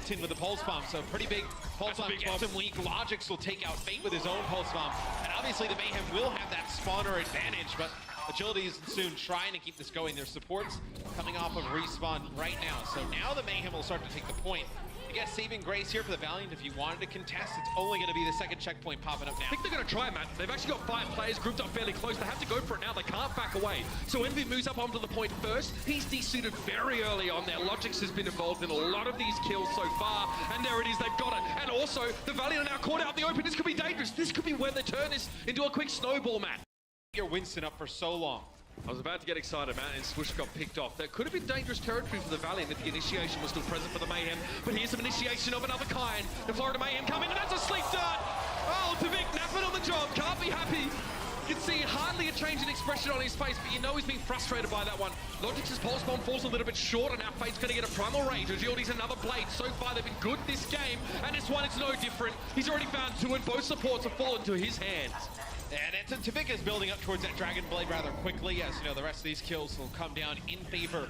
Manatyn with the pulse bomb, so pretty big pulse bomb gets him weak. Logix will take out Fate with his own pulse bomb, and obviously the Mayhem will have that spawner advantage, but Agility is soon trying to keep this going. Their supports coming off of respawn right now, so now the Mayhem will start to take the point. I guess saving grace here for the Valiant. If you wanted to contest, it's only going to be the second checkpoint popping up now. I think they're going to try, man. They've actually got 5 players grouped up fairly close. They have to go for it now. They can't back away. So Envy moves up onto the point first. He's desuited very early on there. Logix has been involved in a lot of these kills so far. And there it is. They've got it. And also, the Valiant are now caught out in the open. This could be dangerous. This could be where they turn this into a quick snowball, man. You're Winston up for so long. I was about to get excited, man, and Swoosh got picked off. That could have been dangerous territory for the Valiant if the initiation was still present for the Mayhem. But here's some initiation of another kind. The Florida Mayhem come in, and that's a sleep dart! Oh, Tavik napping on the job, can't be happy. You can see hardly a change in expression on his face, but you know he's being frustrated by that one. Logix's pulse bomb falls a little bit short, and now Fate's going to get a primal rage. Agility's another blade. So far, they've been good this game, and this one is no different. He's already found 2, and both supports have fallen to his hands. And Tavik is building up towards that Dragon Blade rather quickly, as you know, the rest of these kills will come down in favor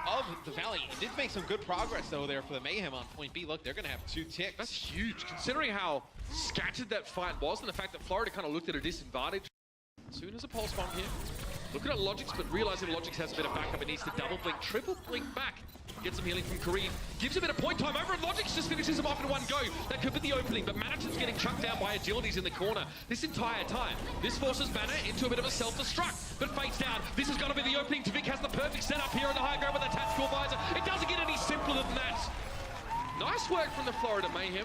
of the Valiant. He did make some good progress, though, there for the Mayhem on point B. Look, they're going to have 2 ticks. That's huge, considering how scattered that fight was, and the fact that Florida kind of looked at a disadvantage. As soon as a pulse bomb here, looking at Logix, but realizing Logix has a bit of backup, it needs to double blink, triple blink back. Gets some healing from Kareem, gives a bit of point time over, and Logix just finishes him off in one go. That could be the opening, but Manatyn's getting chucked down by Agilities in the corner this entire time. This forces Mana into a bit of a self-destruct, but Fate's down. This is going to be the opening. Tavik has the perfect setup here on the high ground with that tactical visor. It doesn't get any simpler than that. Nice work from the Florida Mayhem.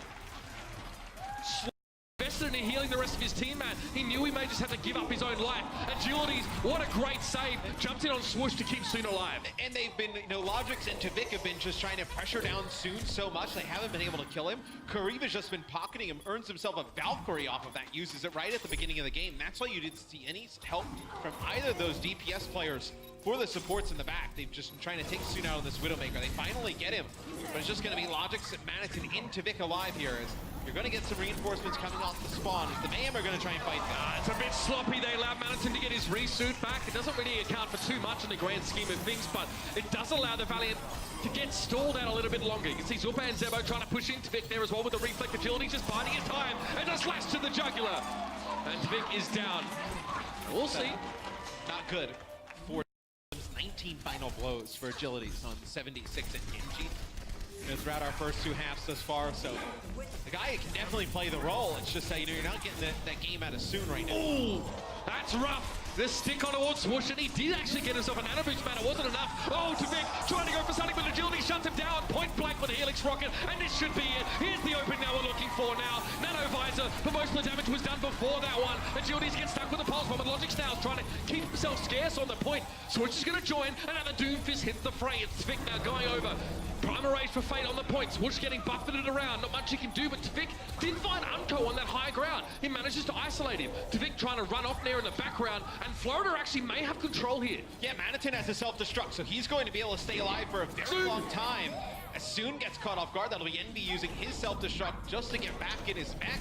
Invested in healing the rest of his team, man. He knew he may just have to give up his own life. Agilities, what a great save. Jumped in on Swoosh to keep Soon alive. And they've been, you know, Logix and Tavik have been just trying to pressure down Soon so much they haven't been able to kill him. Kareem has just been pocketing him, earns himself a Valkyrie off of that, uses it right at the beginning of the game. That's why you didn't see any help from either of those DPS players for the supports in the back. They've just been trying to take Soon out on this Widowmaker. They finally get him, but it's just going to be Logix and Manatyn in Tavik alive here. As you're going to get some reinforcements coming off the spawn. The Mayhem are going to try and fight that. It's a bit sloppy. They allow Manatyn to get his resuit back. It doesn't really account for too much in the grand scheme of things, but it does allow the Valiant to get stalled out a little bit longer. You can see Zupa and Zebo trying to push in. Tavik there as well with the reflect agility, just biding his time, and a slash to the jugular. And Tavik is down. We'll see. Not good for 19 final blows for Agilities on 76 at Genji. Throughout our first 2 halves thus far, so the guy can definitely play the role. It's just that, you know, you're not getting that game out of Soon right now. Ooh, that's rough. The stick on towards Swoosh, and he did actually get himself an nano boost, man. It wasn't enough. Oh, Tavik trying to go for something, but Agility shuts him down. Point blank with a Helix Rocket, and this should be it. Here's the open now we're looking for now. Nano Visor, but most of the damage was done before that one. Agilities get stuck with the pulse bomb, and Logix now is trying to keep himself scarce on the point. Swoosh is going to join, and now the Doomfist hits the fray. It's Tavik now going over. Primal Rage for Fate on the point. Swoosh getting buffeted around. Not much he can do, but Tavik did find Unco on that high ground. He manages to isolate him. Tavik trying to run off there in the background, and Florida actually may have control here. Yeah, Manatyn has a self-destruct, so he's going to be able to stay alive for a very long time. As Soon gets caught off guard, that'll be Envy using his self-destruct just to get back in his mech.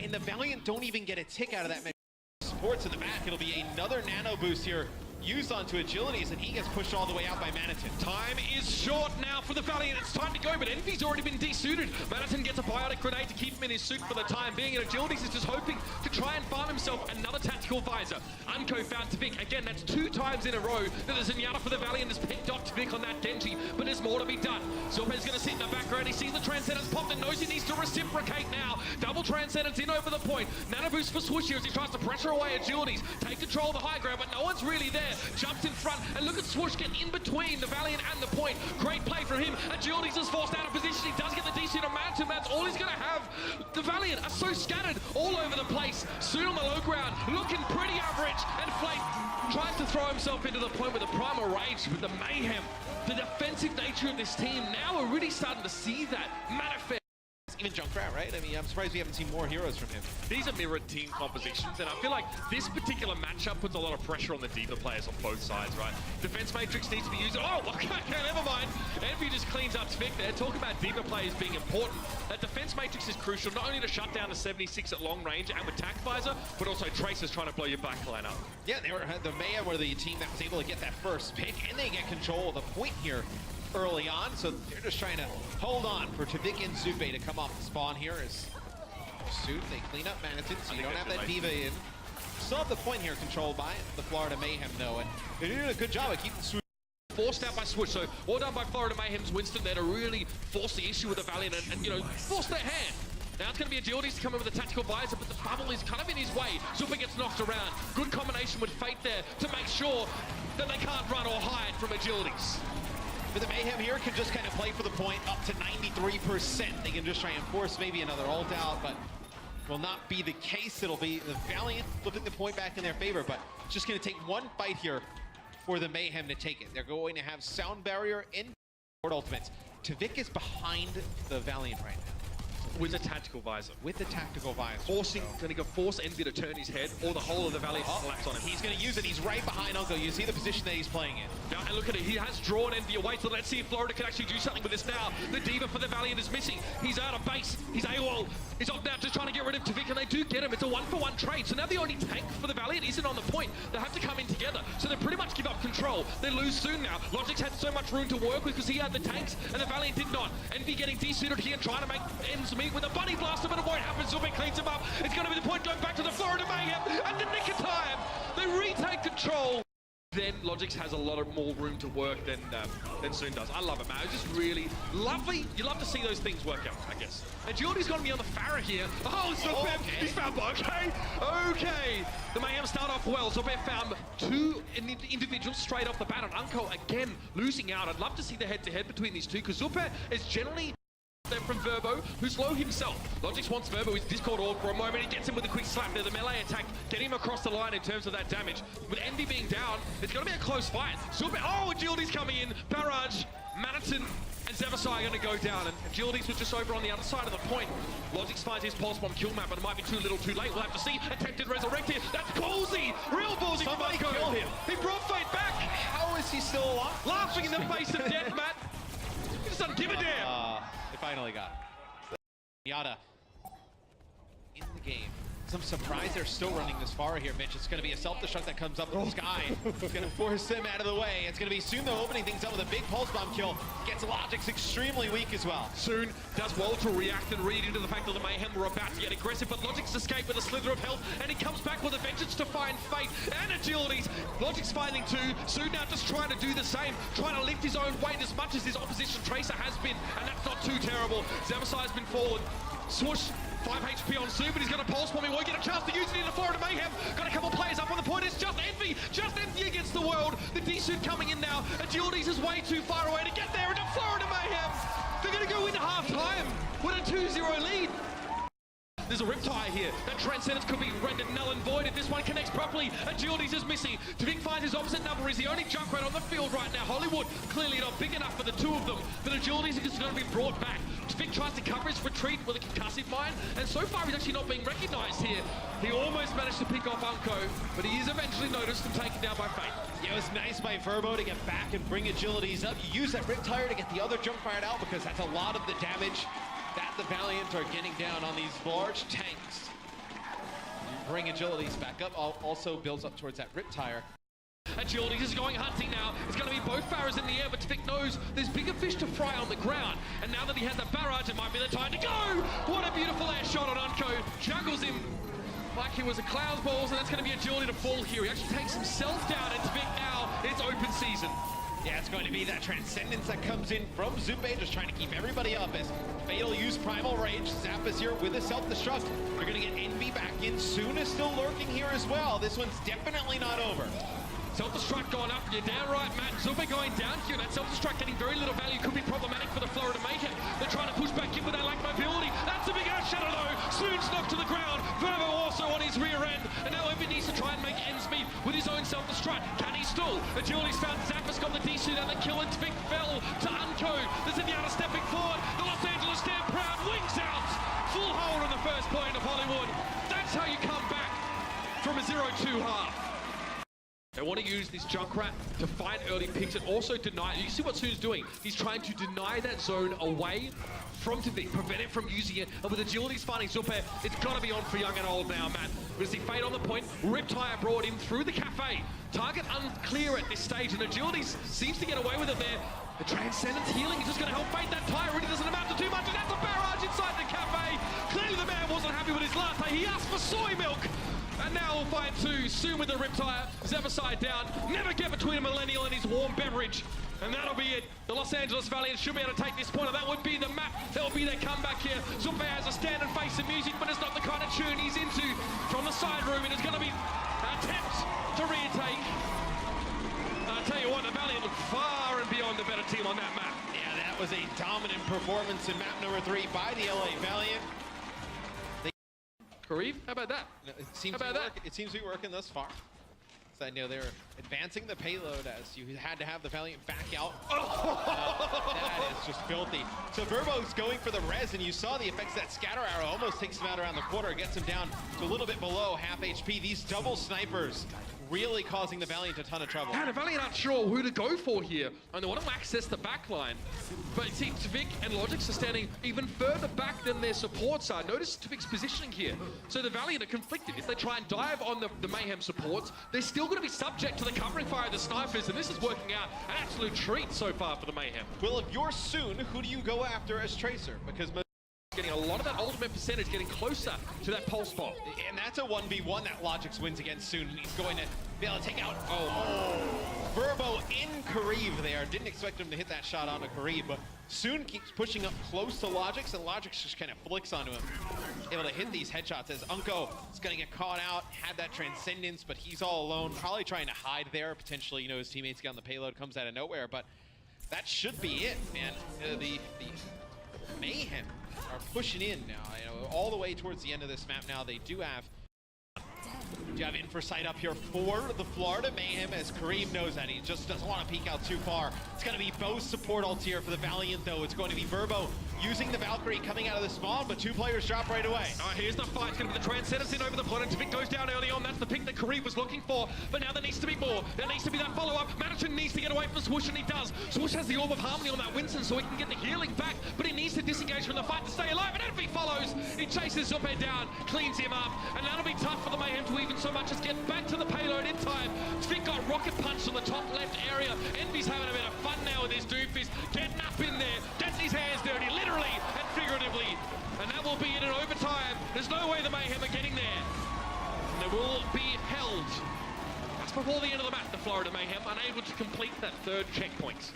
And the Valiant don't even get a tick out of that mech. Supports in the back, it'll be another nano boost here used onto Agilities, and he gets pushed all the way out by Manatyn. Time is short now for the Valiant. It's time to go, but Envy's already been desuited. Manatyn gets a biotic grenade to keep him in his suit for the time being, and Agilities is just hoping to try and farm himself another tactical visor. Unco found Tavik. Again, that's 2 times in a row that the Zenyatta for the Valiant has picked off Tavik on that Genji, but there's more to be done. Zorba's going to sit in the background. He sees the Transcendence popped and knows he needs to reciprocate now. Double Transcendence in over the point. Nano boost for Swoosh here as he tries to pressure away Agilities. Take control of the high ground, but no one's really there. Jumps in front, and look at Swoosh get in between the Valiant and the point. Great play from him. Agilities is forced out of position. He does get the DC to Manatyn. That's all he's going to have. The Valiant are so scattered all over the place. Soon on the low ground, looking pretty average, and Flake tries to throw himself into the point with a primal rage with the Mayhem. The defensive nature of this team, now we're really starting to see that manifest. Even Junkrat, right? I mean, I'm surprised we haven't seen more heroes from him. These are mirrored team compositions, and I feel like this particular matchup puts a lot of pressure on the D.Va players on both sides, right? Defense Matrix needs to be used. Oh, okay, never mind. Envy just cleans up Tavik there. Talk about D.Va players being important. That Defense Matrix is crucial, not only to shut down the 76 at long range and with Tac Visor, but also Tracers trying to blow your backline up. Yeah, the Mayhem were the team that was able to get that first pick, and they get control of the point here early on, so they're just trying to hold on for Tvik and Zube to come off the spawn here as soon they clean up Manitin, so you don't have that Diva in. Still have the point here controlled by the Florida Mayhem though, and they're doing a good job of keeping Swoosh forced out by Swoosh, so well done by Florida Mayhem's Winston there to really force the issue with the Valiant and you know, force their hand. Now it's going to be Agilities to come in with a tactical visor, but the bubble is kind of in his way. Zupa gets knocked around. Good combination with Fate there to make sure that they can't run or hide from Agilities. But the Mayhem here can just kind of play for the point up to 93%. They can just try and force maybe another ult out, but will not be the case. It'll be the Valiant flipping the point back in their favor, but it's just going to take one fight here for the Mayhem to take it. They're going to have Sound Barrier in ultimates. Tvik is behind the Valiant right now. With a tactical visor. With the tactical visor. Forcing, going to go force Envy to turn his head, or the whole of the Valiant collapse on him. He's going to use it. He's right behind Uncle. You see the position that he's playing in. Now, and look at it. He has drawn Envy away, so let's see if Florida can actually do something with this now. The Diva for the Valiant is missing. He's out of base. He's AWOL. He's off now, just trying to get rid of Tvik, and they do get him. It's a one-for-one trade. So now the only tank for the Valiant isn't on the point. They have to come in together. So they pretty much give up control. They lose soon now. Logic's had so much room to work with because he had the tanks, and the Valiant did not. Envy getting desuited here, trying to make ends meet with a Bunny Blaster, but it won't happen. Zube cleans him up. It's going to be the point going back to the Florida Mayhem, and the nick of time, they retake control. Then Logix has a lot of more room to work than Soon does. I love it, man. It's just really lovely. You love to see those things work out, I guess. And Jordy's going to be on the Farah here. Oh, Zube, he's found okay. Okay. The Mayhem start off well. Zube found two individuals straight off the bat, and Unko again losing out. I'd love to see the head-to-head between these two, because Zube is generally there from Verbo, who's low himself. Logix wants Verbo, his Discord orb for a moment. He gets him with a quick slap there. The melee attack, get him across the line in terms of that damage. With Envy being down, it's going to be a close fight. Super, oh, Agility's coming in. Barrage, Manitin, and Zevasai are going to go down. And Agilities was just over on the other side of the point. Logix finds his pulse bomb kill map, but it might be too little too late. We'll have to see. Attempted resurrect here. That's ballsy. Real ballsy from Unko. Kill him. He brought Fate back. How is he still alive? Laughing in the face of death, Matt. He just doesn't give a damn. They finally got Yada in the game. I'm surprised they're still running this far here, Mitch. It's going to be a self-destruct that comes up in the sky. It's going to force them out of the way. It's going to be Soon, though, opening things up with a big pulse bomb kill. Gets Logix extremely weak as well. Soon does well to react and read into the fact that the Mayhem were about to get aggressive, but Logix escaped with a slither of health, and he comes back with a vengeance to find Fate and Agilities. Logix finding two. Soon now just trying to do the same, trying to lift his own weight as much as his opposition Tracer has been, and that's not too terrible. Zevasai has been forward. Swoosh. 5 HP on Sue, but he's going to pulse bomb. He won't get a chance to use it in the Florida Mayhem. Got a couple players up on the point. It's just Envy against the world. The D-suit coming in now. Agilities is way too far away to get there into Florida Mayhem. They're going to go into half-time with a 2-0 lead. There's a Riptide here. That Transcendence could be rendered null and void if this one connects properly. Agilities is missing. Tvik finds his opposite number. He's the only Junkrat on the field right now. Hollywood clearly not big enough for the two of them, but Agilities is going to be brought back. Tvik tries to cover his retreat with a concussive mine, and so far he's actually not being recognized here. He almost managed to pick off Unko, but he is eventually noticed and taken down by Fate. Yeah, it was nice by Verbo to get back and bring Agilities up. You use that Riptide to get the other Junkrat out, because that's a lot of the damage that the Valiant are getting down on these large tanks. Bring Agilities back up, also builds up towards that Riptire. Agilities is going hunting now. It's going to be both Farahs in the air, but Tvik knows there's bigger fish to fry on the ground. And now that he has the barrage, it might be the time to go! What a beautiful air shot on Unko. Juggles him like he was a cloud's balls, and that's going to be Agility to fall here. He actually takes himself down, and Tvik now, it's open season. Yeah, it's going to be that Transcendence that comes in from Zube, just trying to keep everybody up as Fatal use Primal Rage. Zap is here with a self-destruct. They're going to get Envy back in. Soon is still lurking here as well. This one's definitely not over. Self-destruct going up, you're down right, Matt. Zube going down here. That self-destruct getting very little value. Could be problematic for the Florida Mayhem. They're trying to push back in with that lack mobility. That's a big shadow though. Soon's knocked to the ground. Verbo also on his rear end. And now Envy needs to try and make ends meet with his own self-destruct. Can he stall? Agility's found Zappa's got the D-suit and the kill, and Tvik fell to Unko. The Zenyatta stepping forward. The Los Angeles stand proud. Wings out. Full hold on the first point of Hollywood. That's how you come back from a 0-2 half. They want to use this Junkrat to find early picks and also deny. You see what Soon's doing? He's trying to deny that zone away from Tvik, prevent it from using it. And with Agility's finding Zupe, it's got to be on for young and old now, Matt. We see Fate on the point. Riptire brought in through the cafe. Target unclear at this stage, and Agility seems to get away with it there. The Transcendence healing is just going to help fade that tire. Really doesn't amount to too much, and that's a barrage inside the cafe. Clearly the man wasn't happy with his last play. He asked for soy milk. And now we'll find two, soon with the rip tire, Zeverside down. Never get between a millennial and his warm beverage. And that'll be it. The Los Angeles Valiant should be able to take this point, and that would be the map. That'll be their comeback here. Zuppe has a stand and face of music, but it's not the kind of tune he's into. From the side room, it is going to be an attempt to retake. I'll tell you what, the Valiant look far and beyond the better team on that map. Yeah, that was a dominant performance in map number 3 by the LA Valiant. Kareev, how about that? It seems to be working thus far. So I know they're advancing the payload as you had to have the Valiant back out. That is just filthy. So Verbo's going for the res, and you saw the effects. That scatter arrow almost takes him out around the corner, gets him down to a little bit below half HP. These double snipers really causing the Valiant a ton of trouble. Yeah, the Valiant aren't sure who to go for here, and they want to access the backline. But it seems Tvik and Logix are standing even further back than their supports are. Notice Tvik's positioning here. So the Valiant are conflicted. If they try and dive on the Mayhem supports, they're still going to be subject to the covering fire of the snipers, and this is working out an absolute treat so far for the Mayhem. Well, if you're Soon, who do you go after as Tracer? Because getting a lot of that ultimate percentage, getting closer to that pulse spot. And that's a 1v1 that Logix wins against Soon. He's going to be able to take out, Verbo in Kareev there. Didn't expect him to hit that shot onto Kareev, but Soon keeps pushing up close to Logix, and Logix just kind of flicks onto him. Able to hit these headshots as Unko is going to get caught out, had that Transcendence, but he's all alone, probably trying to hide there. Potentially, you know, his teammates get on the payload, comes out of nowhere, but that should be it, man. The Mayhem are pushing in now, you know, all the way towards the end of this map now. They do have Infosight up here for the Florida Mayhem, as Kareem knows that. He just doesn't want to peek out too far. It's going to be both support ults here for the Valiant, though. It's going to be Verbo using the Valkyrie coming out of the spawn, but two players drop right away. Here's the fight. It's going to be the Transcendence in over the point, and Tvik goes down early on. That's the pick that Kareem was looking for, but now there needs to be more. There needs to be that follow-up. Madison needs to get away from Swoosh, and he does. Swoosh has the Orb of Harmony on that Winston, so he can get the healing back, but he needs to disengage from the fight to stay alive, and Envy follows. He chases Zuppe down, cleans him up, and that'll be tough for the Mayhem to even so much as get back to the payload in time. Tvik got rocket punched on the top left area. Envy's having a bit of fun now with his Doomfist, getting up in there, getting his hands dirty, literally and figuratively. And that will be it in overtime. There's no way the Mayhem are getting there. And they will be held. That's before the end of the map, the Florida Mayhem, unable to complete that third checkpoint.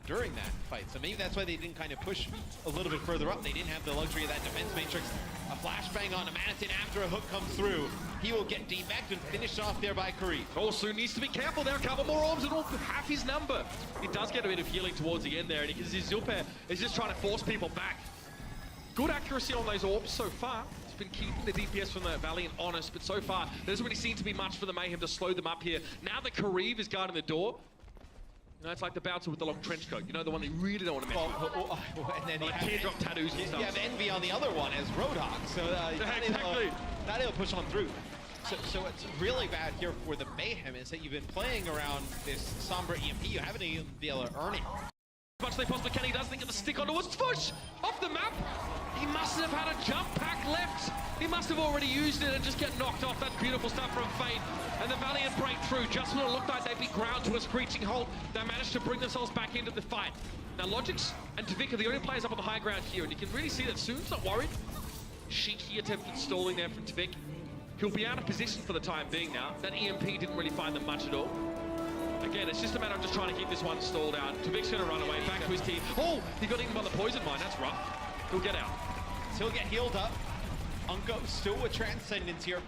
During that fight, so maybe that's why they didn't kind of push a little bit further up. They didn't have the luxury of that defense matrix. A flashbang on Madison after a hook comes through. He will get defect and finished off there by Kareev. Also needs to be careful there. A couple more orbs and all half his number. He does get a bit of healing towards the end there, and because his Zuppe is just trying to force people back. Good accuracy on those orbs so far. It's been keeping the DPS from the Valiant honest, but so far there doesn't really seem to be much for the Mayhem to slow them up here. Now that Kareev is guarding the door, you know, it's like the bouncer with the long trench coat. You know, the one they really don't want to mess with. And then like teardrop tattoos and stuff. You have Envy on the other one as Roadhog, so exactly. Not able to push on through. So what's really bad here for the Mayhem is that you've been playing around this Sombra EMP. You haven't even been able to earn it. As much as they possibly can, he does think of the stick onto his push off the map. He must have had a jump pack left. He must have already used it and just get knocked off. That's beautiful stuff from Fate. And the Valiant break through. Just when it looked like they'd be ground to a screeching halt, they managed to bring themselves back into the fight. Now Logix and Tvik are the only players up on the high ground here, and you can really see that Soon's not worried. Cheeky attempt at stalling there from Tvik. He'll be out of position for the time being now. That EMP didn't really find them much at all. Again, it's just a matter of just trying to keep this one stalled out. Tvik's going to run away back to his team. Oh, he got eaten by the poison mine. That's rough. He'll get out. He'll get healed up. Unko still with Transcendence here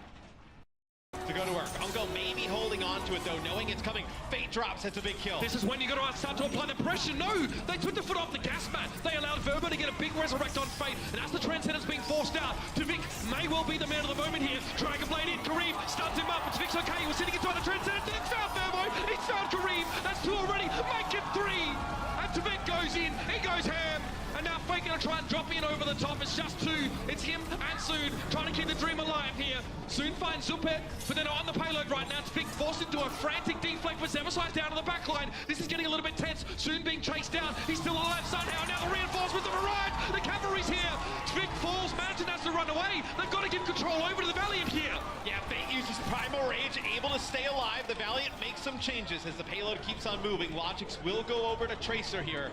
to go to work. Unko maybe holding on to it though, knowing it's coming. Fate drops, that's a big kill. This is when you got to start to apply the pressure. No, they took the foot off the gas mat. They allowed Verbo to get a big resurrect on Fate. And as the Transcendence being forced out, Tvik may well be the man of the moment here. Dragonblade in, Kareev stuns him up, but Tvik's okay. He was sitting inside the Transcendence. He's found Verbo, he's found Kareev. That's two already, make it three. And Tvik goes in, he goes ham. And now Fate gonna try and drop in over the top. It's just two. It's him and Soon trying to keep the dream alive here. Soon finds Zuppe, but they're on the payload right now. Tvik forced into a frantic deflect with Zeverside down to the back line. This is getting a little bit tense. Soon being chased down. He's still alive somehow. Now the reinforcements have arrived. The cavalry's here. Tvik falls. Madison has to run away. The They've got to give control over to the Valiant here. Yeah, Fate uses Primal Rage, able to stay alive. The Valiant makes some changes as the payload keeps on moving. Logix will go over to Tracer here.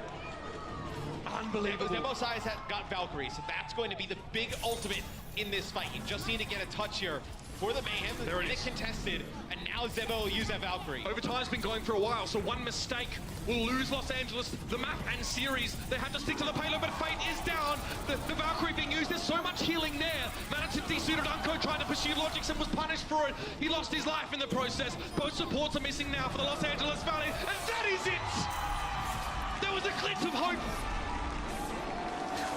Unbelievable. Demosai's got Valkyrie, so that's going to be the big ultimate in this fight. You just need to get a touch here for the Mayhem. There it Get is. Contested, and now Zebo will use that Valkyrie. Overtime's been going for a while, so one mistake will lose Los Angeles, the map and series. They have to stick to the payload, but Fate is down. The Valkyrie being used, there's so much healing there. Madison desuited Unco, trying to pursue Logix and was punished for it. He lost his life in the process. Both supports are missing now for the Los Angeles Valley, and that is it! There was a glint of hope.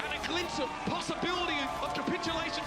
And a glimpse of possibility of capitulation